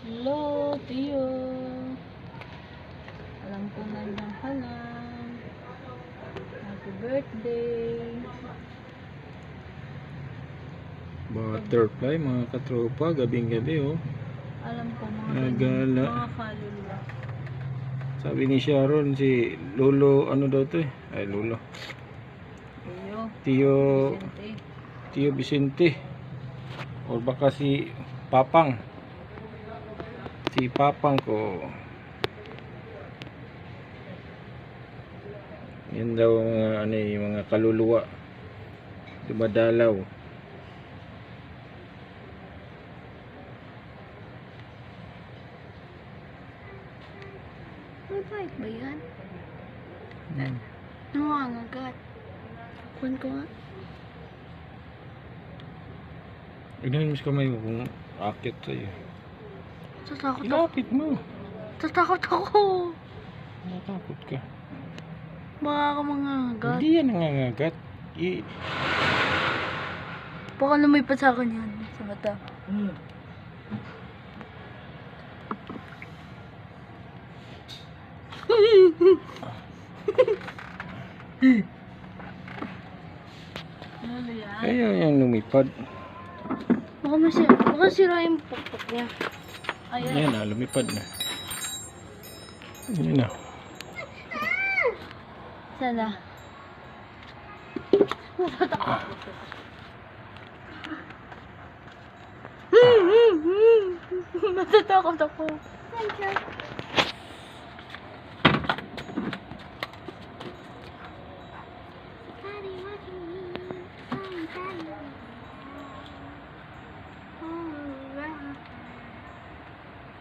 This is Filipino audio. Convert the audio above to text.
Hello, Tio. Alam ko nandiyan ka na. Happy birthday. Butterfly, mga katropa, gabing-gabi oh. Alam ko mga Nagala. mga kaluluwa. Sabi ni Sharon, si Lolo, ano daw to eh? Ay, Lolo. Tio. Tio, Vicente. Tio Vicente. O baka si Papang. Si Papang ko. Yan daw mga, ano, yung mga kaluluwa. Dumadalaw. Mabait ba yan? Hmm. Nangangagat. Kuhan ko nga. Ignan mo sa kamay mo kung akit sa'yo. Tatakot ako. Ilapit mo. Tatakot ako. Natakot ka. Baka ka mangangagat. Hindi yan nangangagat. Baka lumipat sa akin yan. Sa mata. Ano yan? Kaya yan lumipad. Baka sira yung pukpuk niya. Ayan. Yan na, lumipad na. Yan na. Sana. Natatakot ako.